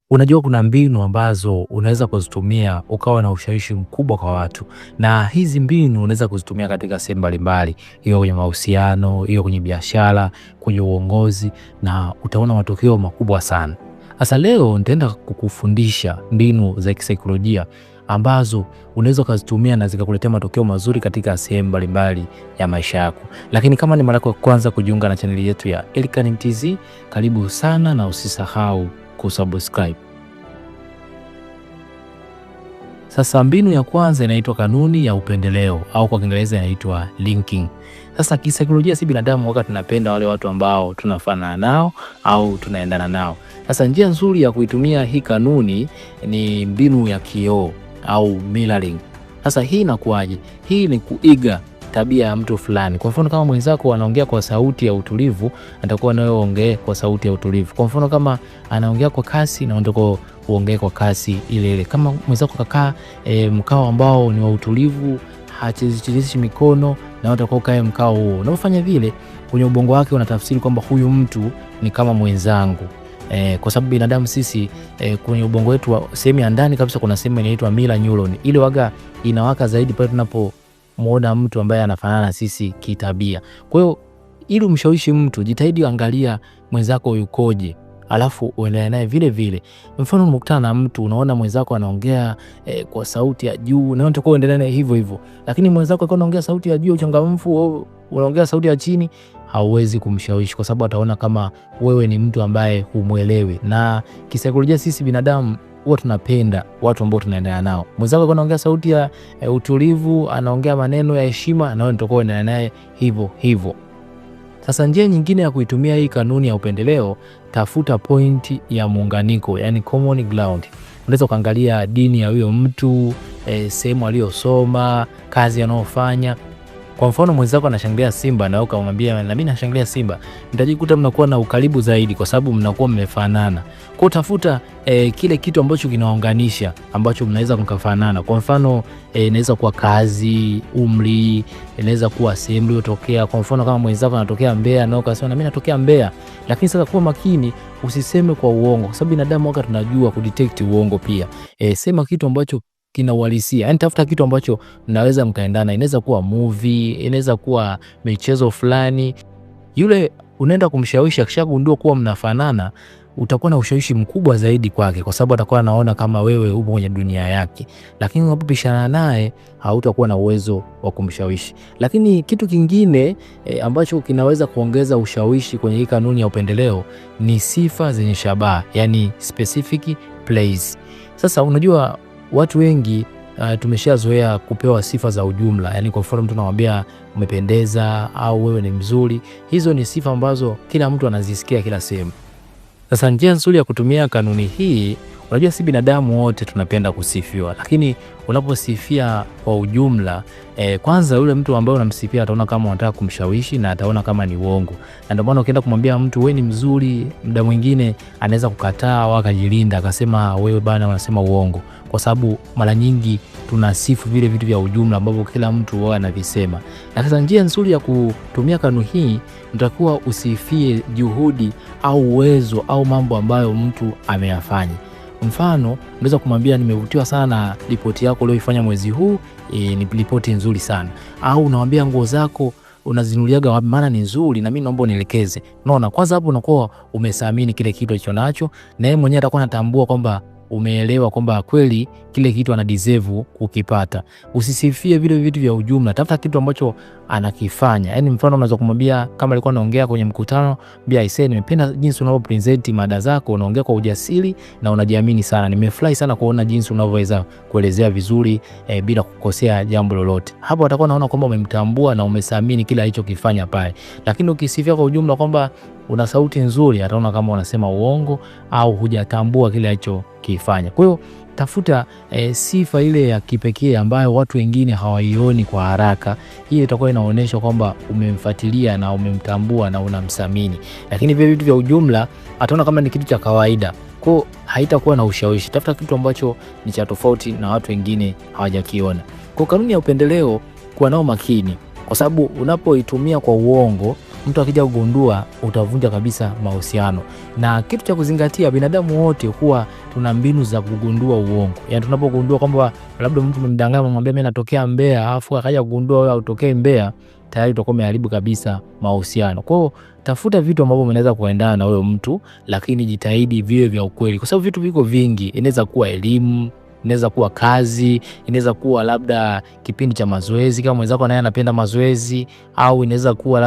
Unajua kuna mbinu ambazo unaweza kuzitumia ukawa na ushawishi mkubwa kwa watu, na hizi mbinu unaweza kuzitumia katika sehemu mbalimbali, hiyo kwenye mahusiano, hiyo kwenye biashara, kwenye uongozi, na utaona matokeo makubwa sana. Sasa leo nitaenda kukufundisha mbinu za kisaikolojia ambazo unaweza kuzitumia na zikakuletea matokeo mazuri katika sehemu mbalimbali ya maisha yako. Lakini kama ni mara yako ya kwanza kujiunga na chaneli yetu ya Elikhan TZ, karibu sana na usisahau kusubscribe. Sasa mbinu ya kwanza inaitwa kanuni ya upendeleo au kwa Kiingereza inaitwa linking. Sasa kisaikolojia, si binadamu wakati tunapenda wale watu ambao tunafanana nao au tunaendana nao. Sasa njia nzuri ya kuitumia hii kanuni ni mbinu ya kioo au mirroring. Sasa hii inakuaje? Hii ni kuiga tabia ya mtu fulani. Kwa mfano kama mwenzako anaongea kwa sauti ya utulivu, atakuwa nawe ongee kwa sauti ya utulivu. Kwa mfano kama anaongea kwa kasi, na ndoko uongee kwa kasi ile ile. Kama mwenzako kakaa mkao ambao ni wa utulivu, hachezishi mikono, na utakuwa kae mkao huo. Unafanya vile, kwenye ubongo wake unatafsiri kwamba huyu mtu ni kama mwenzangu. Kwa sababu binadamu sisi kwenye ubongo wetu sehemu ya ndani kabisa kuna sehemu inaitwa mirror neuron. Ile waga inawaka zaidi pale tunapomuona mtu ambaye anafanana na sisi kitabia. Kwa hiyo ili umshawishi mtu, jitahidi angalia mwenzako yukoje, alafu uendelee naye vile vile. Mfano unakutana na mtu, unaona mwenzako anaongea kwa sauti ya juu, na unataka uendelee naye hivyo hivyo. Lakini mwenzako akiwa anaongea sauti ya juu, uchangamfu, unaongea sauti ya chini, hauwezi kumshawishi kwa sababu ataona kama wewe ni mtu ambaye humuelewi. Na kisaikolojia sisi binadamu huwa tunapenda watu ambao tunaendana nao. Mwenzako anaongea sauti ya utulivu, anaongea maneno ya heshima, na wewe unataka uendelee naye hivyo hivyo. Sasa njia nyingine ya kuitumia hii kanuni ya upendeleo, tafuta pointi ya muunganiko, yani common ground. Unaweza kuangalia dini ya huyo mtu, sehemu aliyosoma, kazi anayofanya. Kwa mfano mwenzako anashangilia Simba na ukamwambia na mimi nashangilia Simba, mtajikuta mnakuwa na ukaribu zaidi kwa sababu mnakuwa mmefanana. Kwa tafuta kile kitu ambacho kinaunganisha, ambacho mnaweza mkafanana. Kwa mfano inaweza kuwa kazi, umri, inaweza kuwa sehemu uliyotokea. Kwa mfano kama mwenzako anatokea Mbeya na ukasema na mimi natokea Mbeya, lakini sasa kuwa makini usiseme kwa uongo, kwa sababu binadamu wakati tunajua kudetect uongo pia. Sema kitu ambacho kina uhalisia. Yani tafuta kitu ambacho mnaweza mkaendana. Inaweza kuwa movie, inaweza kuwa michezo fulani. Yule unaenda kumshawishi, akishagundua kuwa mnafanana, utakuwa na ushawishi mkubwa zaidi kwake, kwa sababu atakuwa anaona kama wewe upo kwenye dunia yake. Lakini unapopishana naye, hautakuwa na uwezo wa kumshawishi. Lakini kitu kingine ambacho kinaweza kuongeza ushawishi kwenye hii kanuni ya upendeleo ni sifa zenye shabaha, yani specific plays. Sasa unajua watu wengi tumeshazoea kupewa sifa za ujumla. Yani kwa mfano mtu anamwambia umependeza au wewe ni mzuri. Hizo ni sifa ambazo kila mtu anazisikia kila sehemu. Sasa njia nzuri ya kutumia kanuni hii, unajua si binadamu wote tunapenda kusifiwa, lakini unaposifia kwa ujumla, kwanza yule mtu ambaye unamsifia ataona kama unataka kumshawishi na ataona kama ni uongo. Na ndio maana ukienda kumwambia mtu wewe ni mzuri, muda mwingine anaweza kukataa au akajilinda akasema wewe bana unasema uongo, kwa sababu mara nyingi tunasifu vile vitu vya ujumla ambavyo kila mtu wao anavisema. Na sasa njia nzuri ya kutumia kanuni hii, utakuwa usifie juhudi au uwezo au mambo ambayo mtu ameyafanya. Mfano, unaweza kumwambia nimevutiwa sana na ripoti yako uliyoifanya mwezi huu, ni ripoti nzuri sana. Au unamwambia nguo zako unazinuliaga wapi, maana ni nzuri na mimi naomba unielekeze. Unaona, kwanza hapo unakuwa umesamini kile kitu alicho nacho, na yeye mwenyewe atakuwa anatambua kwamba umeelewa kwamba kweli kile kitu ana deserve kukipata. Usisifie vile vitu vya ujumla, tafuta kitu ambacho anakifanya. Yani mfano unaweza kumwambia kama alikuwa anaongea kwenye mkutano, bia aisee, nimependa jinsi unavyopresent mada zako, unaongea kwa ujasiri na unajiamini sana. Nimefurahi sana kuona jinsi unavyoweza kuelezea vizuri bila kukosea jambo lolote. Hapo atakuwa anaona kwamba umemtambua na umesamini kile alichokifanya pale. Lakini ukisifia kwa ujumla kwamba una sauti nzuri, ataona kama unasema uongo au hujatambua kile alichokifanya. Kwa hiyo tafuta sifa ile ya kipekee ambayo watu wengine hawaioni kwa haraka. Hii itakuwa inaonyesha kwamba umemfuatilia na umemtambua na unamsamini. Lakini vile vitu vya ujumla ataona kama ni kitu cha kawaida, kwa haitakuwa na ushawishi. Tafuta kitu ambacho ni cha tofauti na watu wengine hawajakiona. Kwa kanuni ya upendeleo, kuwa nao makini, kwa sababu unapoitumia kwa uongo mtu akija kugundua utavunja kabisa mahusiano. Na kitu cha kuzingatia, binadamu wote huwa tuna mbinu za kugundua uongo. Yani tunapogundua kwamba labda mtu umemdanganya, umemwambia mimi natokea Mbeya, alafu akaja kugundua wewe hutokei Mbeya, tayari utakuwa umeharibu kabisa mahusiano. Kwa hiyo tafuta vitu ambavyo vinaweza kuendana na huyo mtu, lakini jitahidi viwe vya ukweli, kwa sababu vitu viko vingi. Inaweza kuwa elimu, inaweza kuwa kazi, inaweza kuwa labda kipindi cha mazoezi kama mwenzako naye anapenda mazoezi, au inaweza kuwa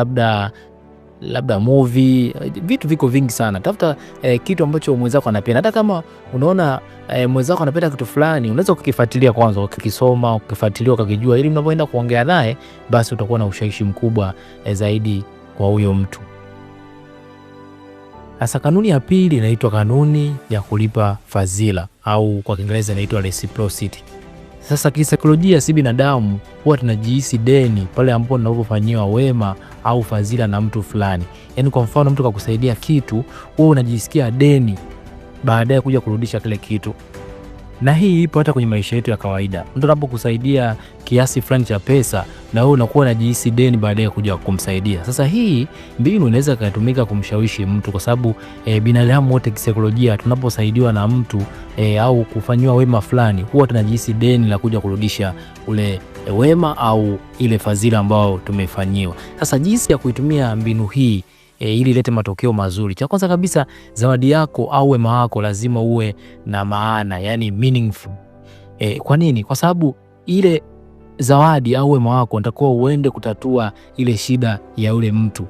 labda movie. Vitu viko vingi sana. Tafuta kitu ambacho mwenzako anapenda. Hata kama unaona mwenzako anapenda kitu fulani, unaweza kukifuatilia kwanza, ukikisoma, ukifuatilia, ukakijua, ili mnapoenda kuongea naye basi utakuwa na ushawishi mkubwa zaidi kwa huyo mtu. Sasa kanuni ya pili inaitwa kanuni ya kulipa fadhila, au kwa Kiingereza inaitwa reciprocity. Sasa kisaikolojia, si binadamu huwa tunajihisi deni pale ambapo tunapofanyiwa wema au fadhila na mtu fulani. Yaani kwa mfano mtu kakusaidia kitu, wewe unajisikia deni baadaye kuja kurudisha kile kitu. Na hii ipo hata kwenye maisha yetu ya kawaida. Mtu anapokusaidia kiasi fulani cha pesa, na wewe unakuwa unajihisi deni baadaye kuja kumsaidia. Sasa hii mbinu inaweza kutumika kumshawishi mtu, kwa sababu binadamu wote kisaikolojia tunaposaidiwa na mtu au kufanywa wema fulani, huwa tunajihisi deni la kuja kurudisha ule wema au ile fadhila ambao tumefanyiwa. Sasa jinsi ya kuitumia mbinu hii ili ilete matokeo mazuri. Cha kwanza kabisa, zawadi yako au wema wako lazima uwe na maana, yani meaningful. Kwa nini? Kwa sababu ile zawadi au wema wako unatakiwa uende kutatua ile shida ya ule mtu.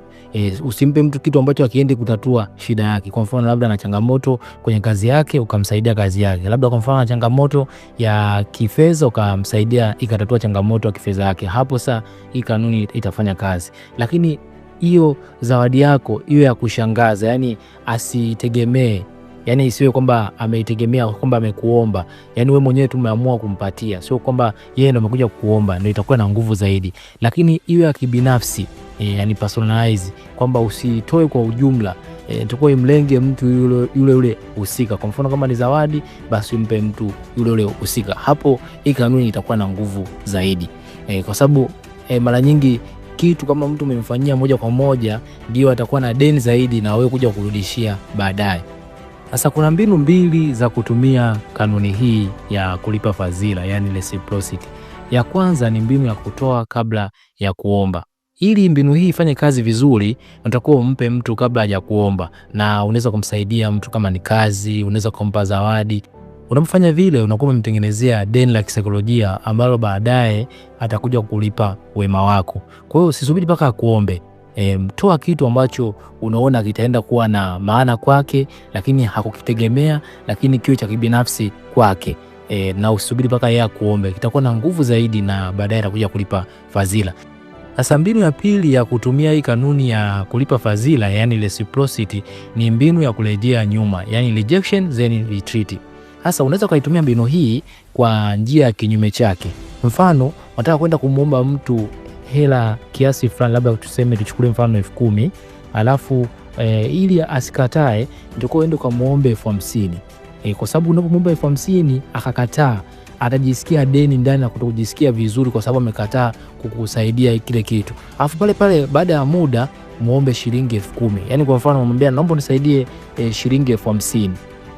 Usimpe mtu kitu ambacho hakiende kutatua shida yake. Kwa mfano labda ana changamoto kwenye kazi yake, ukamsaidia kazi yake. Labda kwa mfano ana changamoto ya kifedha, ukamsaidia ikatatua changamoto ya kifedha yake. Hapo sasa hii kanuni itafanya kazi. Lakini hiyo zawadi yako iwe ya kushangaza, yani asitegemee, yani isiwe kwamba ameitegemea kwamba amekuomba, yani wewe mwenyewe tu umeamua kumpatia, sio kwamba yeye ndo amekuja kukuomba, ndio itakuwa na nguvu zaidi. Lakini iwe ya kibinafsi, yani personalize, kwamba usitoe kwa ujumla, tukue mlenge mtu yule husika. Kwa mfano kama ni zawadi, basi umpe mtu yule husika. Hapo hii kanuni itakuwa na nguvu zaidi, kwa sababu mara nyingi kitu kama mtu umemfanyia moja kwa moja, ndio atakuwa na deni zaidi na wewe kuja kurudishia baadaye. Sasa kuna mbinu mbili za kutumia kanuni hii ya kulipa fadhila, yani reciprocity. Ya kwanza ni mbinu ya kutoa kabla ya kuomba. Ili mbinu hii ifanye kazi vizuri, unatakiwa umpe mtu kabla hajakuomba, na unaweza kumsaidia mtu kama ni kazi, unaweza kumpa zawadi. Unapofanya vile unakuwa umemtengenezea deni la kisaikolojia ambalo baadaye atakuja kulipa wema wako. Kwa hiyo usisubiri mpaka akuombe. Toa kitu ambacho unaona kitaenda kuwa na maana kwake, lakini hakukitegemea, lakini kiwe cha kibinafsi kwake. Na usubiri mpaka yeye akuombe. Kitakuwa na nguvu zaidi na baadaye atakuja kulipa fadhila. Sasa mbinu ya pili ya kutumia hii kanuni ya kulipa fadhila, yani reciprocity, ni mbinu ya kurejea nyuma, yani rejection then retreat. Sasa unaweza kuitumia mbinu hii kwa njia ya kinyume chake. Mfano, unataka kwenda kumuomba mtu hela kiasi fulani, labda tuchukulie mfano 10,000, alafu ili asikatae ndio uende kumuombe 50,000. Kwa sababu unapomuomba 50,000 akakataa, atajisikia deni ndani na kutojisikia vizuri, kwa sababu amekataa kukusaidia kile kitu. Alafu pale baada ya muda muombe shilingi 10,000. Yani kwa mfano unamwambia naomba unisaidie shilingi 50,000.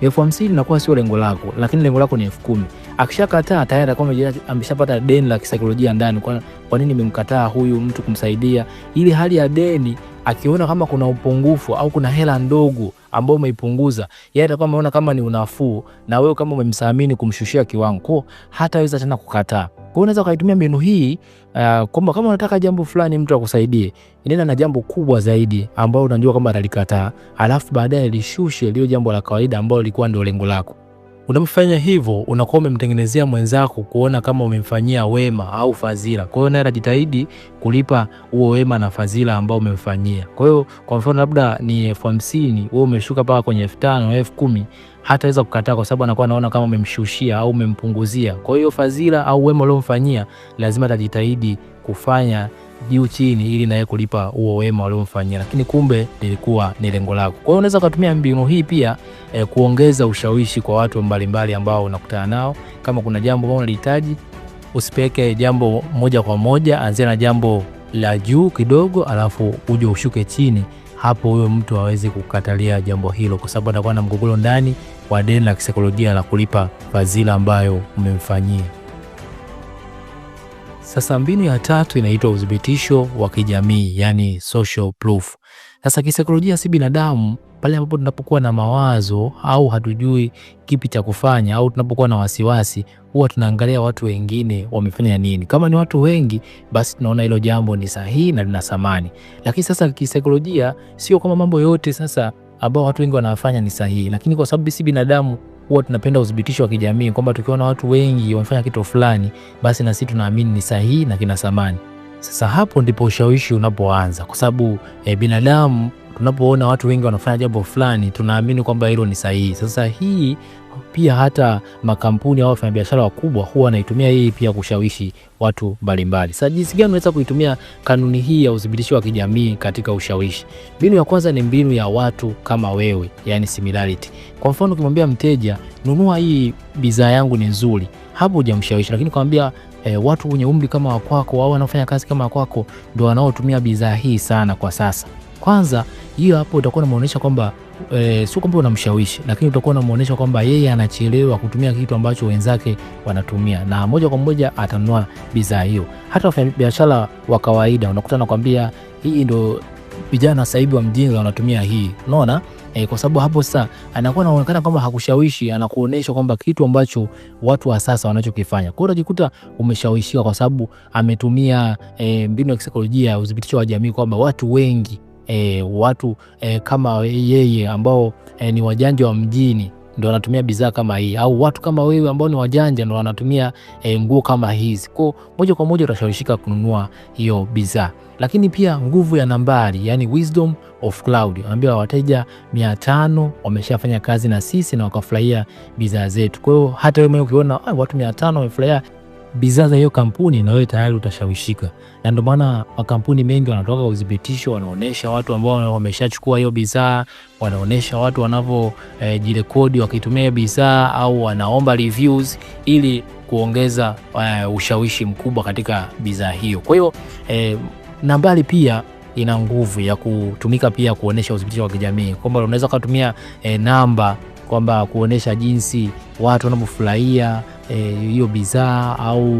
50,000 inakuwa sio lengo lako, lakini lengo lako ni 10,000. Akishakataa tayari kama ameshapata deni la kisaikolojia ndani. Kwa nini nimemkataa huyu mtu kumsaidia? Ili hali ya deni, akiona kama kuna upungufu au kuna hela ndogo ambayo umeipunguza, yeye atakuwa ameona kama ni unafuu, na wewe kama umemsamini kumshushia kiwango, kwa hataweza tena kukataa. Kwa unaweza kuitumia mbinu hii kwamba kama unataka jambo fulani mtu akusaidie, nenda na jambo kubwa zaidi ambalo unajua kwamba atalikataa, alafu baadaye lishushe lio jambo la kawaida ambalo lilikuwa ndio lengo lako. Unapofanya hivyo unakuwa umemtengenezea mwenzako kuona kama umemfanyia wema au fadhila. Kwa hiyo naye atajitahidi kulipa huo wema na fadhila ambao umemfanyia. Kwa hiyo kwa mfano labda ni 50,000, wewe umeshuka paka kwenye 5,000 au 10,000, hataweza kukataa kwa sababu anakuwa anaona kama umemshushia au umempunguzia. Kwa hiyo fadhila au wema uliomfanyia lazima atajitahidi kufanya juu chini ili naye kulipa huo wema uliomfanyia, lakini kumbe lilikuwa ni lengo lako. Kwa hiyo unaweza kutumia mbinu hii pia kuongeza ushawishi kwa watu mbalimbali ambao unakutana nao. Kama kuna jambo ambalo unalihitaji, usipeke jambo moja kwa moja, anzia na jambo la juu kidogo alafu uje ushuke chini, hapo huyo mtu hawezi kukatalia jambo hilo, kwa sababu atakuwa na mgogoro ndani wa deni la kisaikolojia la kulipa fadhila ambayo umemfanyia. Sasa mbinu ya tatu inaitwa udhibitisho wa kijamii, yani social proof. Sasa kisaikolojia si binadamu, pale ambapo tunapokuwa na mawazo au hatujui kipi cha kufanya au tunapokuwa na wasiwasi, huwa tunaangalia watu wengine wamefanya nini. Kama ni watu wengi, basi tunaona hilo jambo ni sahihi na lina thamani. Lakini sasa kisaikolojia sio kama mambo yote sasa ambao watu wengi wanafanya ni sahihi, lakini kwa sababu si binadamu, huwa tunapenda udhibitisho wa kijamii kwamba tukiona watu wengi wamefanya kitu fulani, basi na sisi tunaamini ni sahihi na kina thamani. Sasa hapo ndipo ushawishi unapoanza, kwa sababu binadamu tunapoona watu wengi wanafanya jambo fulani tunaamini kwamba hilo ni sahihi. Sasa hii pia hata makampuni au wafanyabiashara wakubwa huwa wanaitumia hii pia kushawishi watu mbalimbali. Sasa jinsi gani unaweza kuitumia kanuni hii ya udhibitisho wa kijamii katika ushawishi? Mbinu ya kwanza ni mbinu ya watu kama wewe, yani similarity. Kwa mfano ukimwambia mteja, nunua hii bidhaa yangu ni nzuri, hapo hujamshawishi, lakini kumwambia watu wenye umri kama wako au wanaofanya kazi kama wako ndio wanaotumia bidhaa hii sana kwa sasa. Kwanza hiyo hapo utakuwa unamuonyesha kwamba sio kwamba unamshawishi, lakini utakuwa unamuonyesha kwamba yeye anachelewa kutumia kitu ambacho wenzake wanatumia, na moja kwa moja atanunua bidhaa hiyo. Hata wafanyabiashara wa kawaida unakuta nakwambia hii ndio vijana sasa hivi wa mjini wanatumia hii. Unaona? Kwa sababu hapo sasa anakuwa anaonekana kama hakushawishi, anakuonesha kwamba kitu ambacho watu wa sasa wanachokifanya. Kwa hiyo unajikuta umeshawishiwa kwa sababu ametumia mbinu ya kisaikolojia ya udhibitisho wa jamii kwamba watu wengi watu kama yeye ambao ni wajanja wa mjini ndio wanatumia bidhaa kama hii, au watu kama wewe ambao ni wajanja ndio wanatumia nguo kama hizi. Kwa moja kwa moja utashawishika kununua hiyo bidhaa. Lakini pia nguvu ya nambari, yani wisdom of crowd. Anambia wateja 500 wameshafanya kazi na sisi na wakafurahia bidhaa zetu. Kwa hiyo hata wewe ukiona watu 500 wamefurahia bidhaa za hiyo kampuni, na wewe tayari utashawishika. Na ndio maana makampuni mengi wanatoka udhibitisho, wanaonesha watu ambao wameshachukua hiyo bidhaa, wanaonesha watu wanavyojirekodi wakitumia hiyo bidhaa, au wanaomba reviews ili kuongeza ushawishi mkubwa katika bidhaa hiyo. Kwa hiyo nambari pia ina nguvu ya kutumika pia kuonesha udhibitisho wa kijamii, kwamba unaweza kutumia namba kwamba kuonesha jinsi watu wanavyofurahia hiyo bidhaa au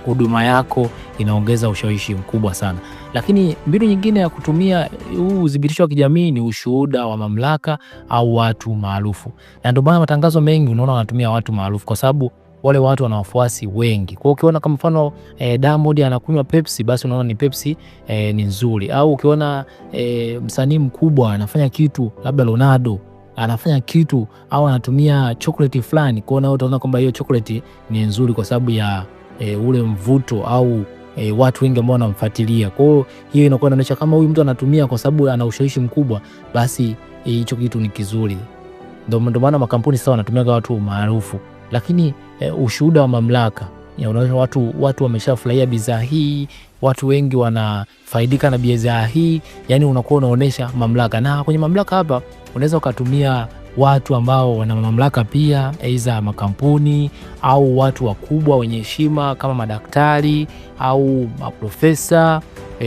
huduma yako, inaongeza ushawishi mkubwa sana. Lakini mbinu nyingine ya kutumia huu udhibitisho wa kijamii ni ushuhuda wa mamlaka au watu maarufu. Na ndio maana matangazo mengi unaona wanatumia watu maarufu, kwa sababu wale watu wana wafuasi wengi. Kwa hiyo ukiona kama mfano Diamond anakunywa Pepsi, basi unaona ni Pepsi ni nzuri. Au ukiona msanii mkubwa anafanya kitu, labda Ronaldo anafanya kitu au anatumia chocolate fulani, kwa hiyo utaona kwamba hiyo chocolate ni nzuri kwa sababu ya ule mvuto au watu wengi ambao wanamfuatilia. Kwa hiyo hiyo inakuwa inaonyesha kama huyu mtu anatumia kwa sababu ana ushawishi mkubwa, basi hicho kitu ni kizuri. Ndio maana makampuni sasa wanatumia watu maarufu. Lakini ushuhuda wa mamlaka, unaona watu wameshafurahia bidhaa hii, watu wengi wanafaidika na bidhaa hii, yani unakuwa unaonesha mamlaka. Na kwenye mamlaka hapa unaweza ukatumia watu ambao wana mamlaka pia, aidha makampuni au watu wakubwa wenye heshima kama madaktari au maprofesa.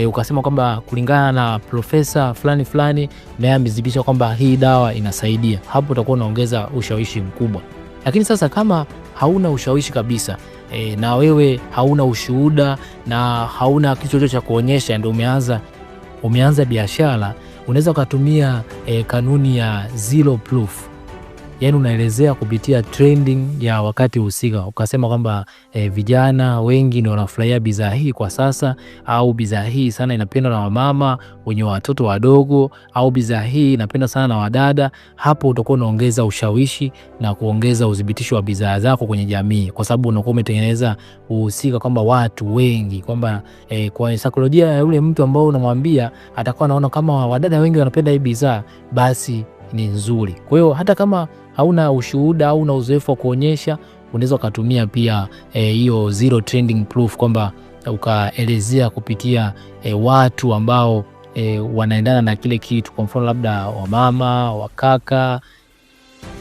Ukasema kwamba kulingana na profesa fulani naye amedhibitisha kwamba hii dawa inasaidia, hapo utakuwa unaongeza ushawishi mkubwa. Lakini sasa kama hauna ushawishi kabisa, na wewe hauna ushuhuda na hauna kitu chochote cha kuonyesha, ndio umeanza biashara, unaweza kutumia kanuni ya zero proof. Yani unaelezea kupitia trending ya wakati husika, ukasema kwamba vijana wengi ndio wanafurahia bidhaa hii kwa sasa, au bidhaa hii sana inapendwa na wamama wenye watoto wadogo, au bidhaa hii inapendwa sana na wadada. Hapo utakuwa unaongeza ushawishi na kuongeza udhibitisho wa bidhaa zako kwenye jamii, kwa sababu unakuwa umetengeneza uhusika kwamba watu wengi, kwamba kwa saikolojia ya yule mtu ambao unamwambia atakuwa anaona kama wadada wengi wanapenda hii bidhaa, basi ni nzuri. Kwa hiyo hata kama hauna ushuhuda au una uzoefu wa kuonyesha, unaweza ukatumia pia hiyo zero trending proof, kwamba ukaelezea kupitia watu ambao wanaendana na kile kitu. Kwa mfano labda wamama, wakaka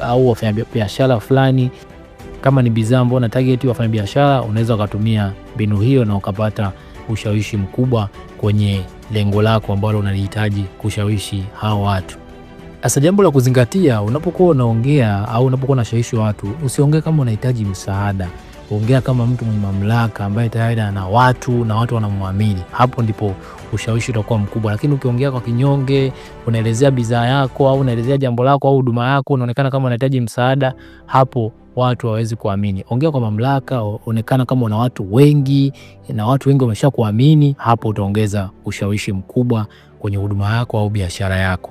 au wafanya biashara fulani. Kama ni bidhaa ambayo na target wafanya biashara, unaweza ukatumia mbinu hiyo na ukapata ushawishi mkubwa kwenye lengo lako ambalo unalihitaji kushawishi hao watu. Sasa jambo la kuzingatia unapokuwa unaongea au unapokuwa unashawishi watu, usiongee kama unahitaji msaada. Ongea kama mtu mwenye mamlaka ambaye tayari ana watu na watu wanamwamini. Hapo ndipo ushawishi utakuwa mkubwa. Lakini ukiongea kwa kinyonge, unaelezea bidhaa yako au unaelezea jambo lako au huduma yako, unaonekana kama unahitaji msaada, hapo watu hawawezi kuamini. Ongea kwa mamlaka, onekana kama una watu wengi na watu wengi wameshakuamini, hapo utaongeza ushawishi mkubwa kwenye huduma yako au biashara yako.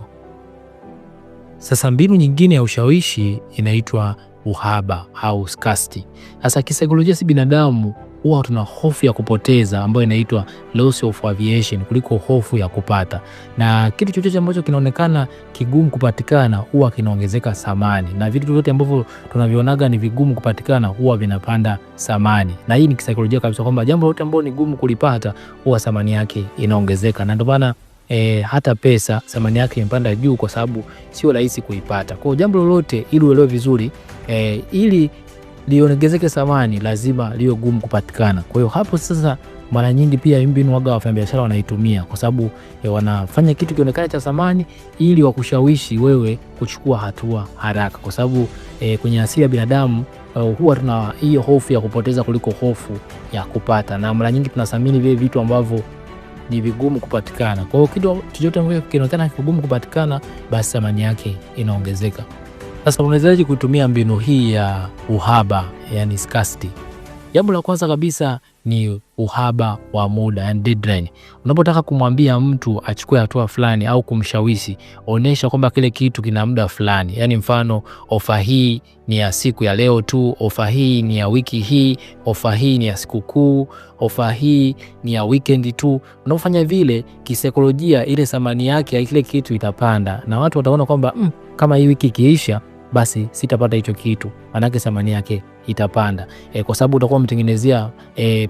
Sasa mbinu nyingine ya ushawishi inaitwa uhaba au scarcity. Sasa kisaikolojia, si binadamu huwa tuna hofu ya kupoteza ambayo inaitwa loss of aversion kuliko hofu ya kupata. Na kitu chochote ambacho kinaonekana kigumu kupatikana huwa kinaongezeka thamani, na vitu vyote ambavyo tunavionaga ni vigumu kupatikana huwa vinapanda thamani. Na hii ni kisaikolojia kabisa kwamba jambo lote ambalo ni gumu kulipata huwa thamani yake inaongezeka, na ndio maana hata pesa thamani yake imepanda juu kwa sababu sio rahisi kuipata. Kwa jambo lolote ili uelewe vizuri, ili liongezeke thamani lazima liwe gumu kupatikana. Kwa hiyo hapo sasa mara nyingi pia mbinu waga wafanyabiashara wanaitumia, kwa sababu wanafanya kitu kionekane cha thamani ili wakushawishi wewe kuchukua hatua haraka, kwa sababu kwenye asili ya binadamu huwa tuna hiyo hofu ya kupoteza kuliko hofu ya kupata, na mara nyingi tunathamini vile vitu ambavyo ni vigumu kupatikana. Kwa hiyo kitu chochote ambacho kinaonekana kigumu kupatikana, basi thamani yake inaongezeka. Sasa unawezaje kutumia mbinu hii ya uhaba, yani scarcity? Jambo la kwanza kabisa ni uhaba wa muda, yani deadline. Unapotaka kumwambia mtu achukue hatua fulani au kumshawishi, onesha kwamba kile kitu kina muda fulani. Yani mfano, ofa hii ni ya siku ya leo tu, ofa hii ni ya wiki hii, ofa hii ni ya sikukuu, ofa hii ni ya weekend tu. Unapofanya vile, kisaikolojia ile thamani yake ya kile kitu itapanda, na watu wataona kwamba kama hii wiki ikiisha basi sitapata hicho kitu, manake thamani yake itapanda. Kwa sababu utakuwa umetengenezea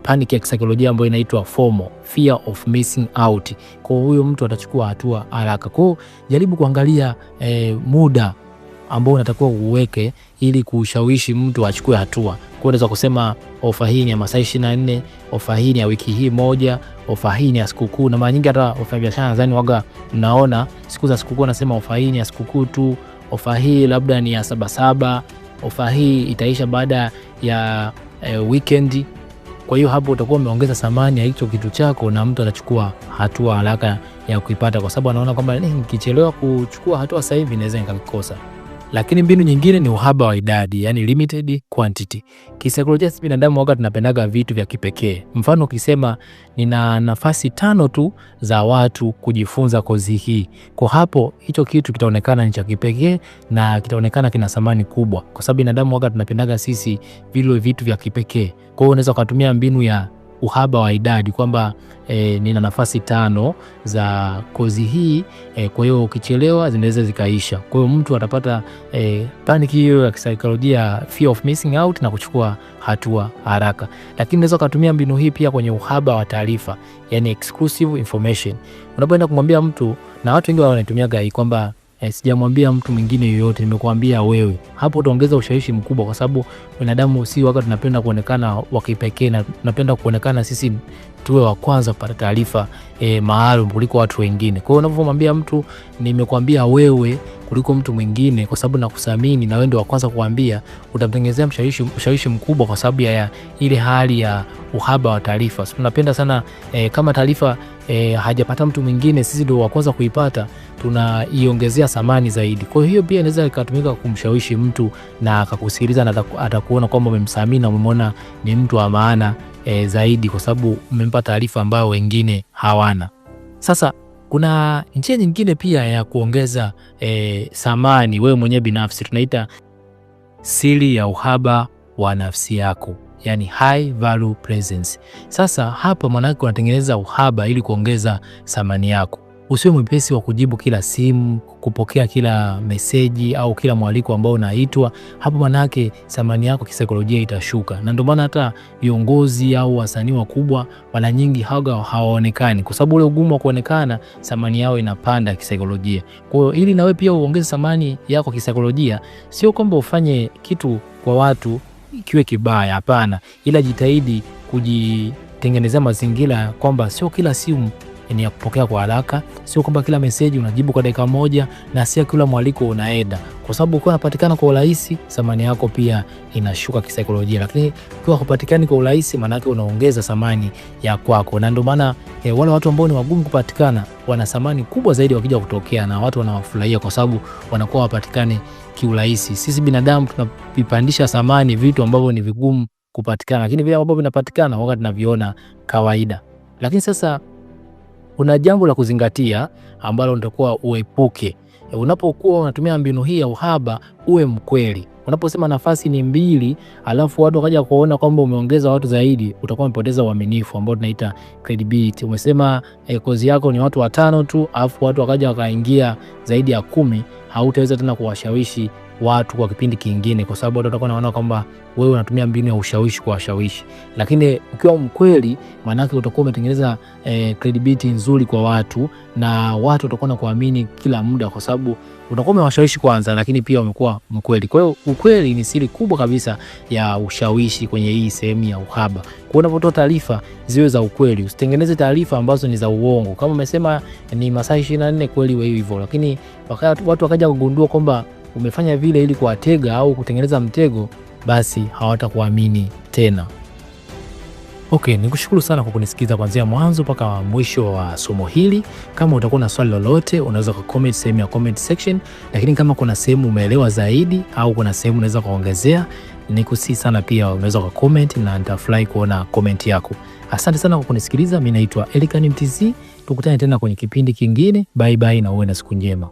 panic ya kisaikolojia ambayo inaitwa FOMO, fear of missing out. Kwa huyo mtu atachukua hatua haraka. Kwa jaribu kuangalia muda ambao unatakiwa uweke ili kushawishi mtu achukue hatua. Kwa unaweza kusema ofa hii ni ya masaa 24, ofa hii ni ya wiki hii moja, ofa hii ni ya sikukuu. Na mara nyingi hata wafanyabiashara nadhani waga mnaona siku za sikukuu nasema ofa hii ni ya sikukuu tu, ofa hii labda ni ya Sabasaba, ofa hii itaisha baada ya weekend. Kwa hiyo hapo utakuwa umeongeza thamani ya hicho kitu chako, na mtu atachukua hatua haraka ya kuipata, kwa sababu anaona kwamba nikichelewa kuchukua hatua sasa hivi naweza nikakikosa. Lakini mbinu nyingine ni uhaba wa idadi, yani limited quantity. Kisaikolojia sisi binadamu wakati tunapendaga vitu vya kipekee. Mfano ukisema nina nafasi 5 tu za watu kujifunza kozi hii, kwa hapo hicho kitu kitaonekana ni cha kipekee na kitaonekana kina thamani kubwa, kwa sababu binadamu wakati tunapendaga sisi vile vitu vya kipekee. Kwa hiyo unaweza kutumia mbinu ya uhaba wa idadi kwamba nina nafasi 5 za kozi hii, kwa hiyo ukichelewa zinaweza zikaisha. Kwa hiyo mtu atapata panic hiyo ya kisaikolojia, fear of missing out, na kuchukua hatua haraka. Lakini unaweza kutumia mbinu hii pia kwenye uhaba wa taarifa, yani exclusive information. Unapoenda kumwambia mtu, na watu wengi wanaitumia hii kwamba sijamwambia mtu mwingine yoyote, nimekuambia wewe. Hapo utaongeza ushawishi mkubwa, kwa sababu binadamu si wakati tunapenda kuonekana wa kipekee, na tunapenda kuonekana sisi tuwe wa kwanza kupata taarifa maalum kuliko watu wengine. Kwa hiyo unapomwambia mtu nimekuambia wewe kuliko mtu mwingine, kwa sababu nakuthamini na wewe ndio wa kwanza kuambia, utamtengenezea ushawishi mkubwa, kwa sababu ya ile hali ya uhaba wa taarifa. So, tunapenda sana kama taarifa hajapata mtu mwingine, sisi ndio wa kwanza kuipata, tunaiongezea thamani zaidi. Kwa hiyo pia inaweza ikatumika kumshawishi mtu na akakusikiliza, na atakuona kwamba umemthamini na umemwona ni mtu wa maana zaidi, kwa sababu umempa taarifa ambayo wengine hawana. Sasa kuna njia nyingine pia ya kuongeza thamani wewe mwenyewe binafsi, tunaita siri ya uhaba wa nafsi yako, yani high value presence. Sasa hapa maana unatengeneza uhaba ili kuongeza thamani yako. Usiwe mwepesi wa kujibu kila simu, kupokea kila meseji au kila mwaliko ambao unaitwa. Hapo manake thamani yako kisaikolojia itashuka. Na ndio maana hata viongozi au wasanii wakubwa mara nyingi hawaonekani, kwa sababu ule ugumu wa kuonekana, thamani yao inapanda kisaikolojia. Kwa hiyo ili na wewe pia uongeze thamani yako kisaikolojia, sio kwamba ufanye kitu kwa watu kiwe kibaya, hapana, ila jitahidi tengenezea mazingira kwamba sio kila simu ni ya kupokea kwa haraka, sio kwamba kila message unajibu kwa dakika moja, na sio kila mwaliko unaenda, kwa sababu ukiwa unapatikana kwa urahisi thamani yako pia inashuka kisaikolojia. Lakini ukiwa hupatikani kwa urahisi, maana yake unaongeza thamani ya kwako, na ndio maana wale watu ambao ni wagumu kupatikana wana thamani kubwa zaidi wakija kutokea, na watu wanawafurahia kwa sababu wanakuwa wapatikane kiurahisi. Sisi binadamu tunavipandisha thamani vitu ambavyo ni vigumu kupatikana, lakini vile ambavyo vinapatikana wakati tunaviona kawaida. Lakini sasa kuna jambo la kuzingatia ambalo unatakiwa uepuke. Unapokuwa unatumia mbinu hii ya uhaba, uwe mkweli. Unaposema nafasi ni 2, alafu watu wakaja kuona kwamba umeongeza watu zaidi, utakuwa umepoteza uaminifu ambao tunaita credibility. Umesema kozi yako ni watu 5 tu, alafu watu wakaja wakaingia zaidi ya 10, hautaweza tena kuwashawishi watu kwa kipindi kingine, kwa sababu watu watakuwa wanaona kwamba wewe unatumia mbinu ya ushawishi kwa washawishi. Lakini ukiwa mkweli, maana yake utakuwa umetengeneza credibility nzuri kwa watu, na watu watakuwa na kuamini kila muda, kwa sababu utakuwa umewashawishi kwanza, lakini pia umekuwa mkweli. Kwa hiyo ukweli ni siri kubwa kabisa ya ushawishi kwenye hii sehemu ya uhaba. Kwa unapotoa taarifa ziwe za ukweli, usitengeneze taarifa ambazo ni za uongo. Kama umesema ni masaa 24, kweli wewe hivyo, lakini wakati watu wakaja kugundua kwamba umefanya vile ili kuwatega au kutengeneza mtego, basi hawatakuamini tena. Okay, nikushukuru sana kwa kunisikiza kuanzia mwanzo mpaka mwisho wa somo hili. Kama utakuwa na swali lolote, unaweza comment sehemu ya comment section, lakini kama kuna sehemu umeelewa zaidi au kuna sehemu unaweza kuongezea, nikusihi sana pia unaweza comment na nitafurahi kuona comment yako. Asante sana kwa kunisikiliza. Mimi naitwa Elikhan Mtz. Tukutane tena kwenye kipindi kingine. Bye bye na uwe na siku njema.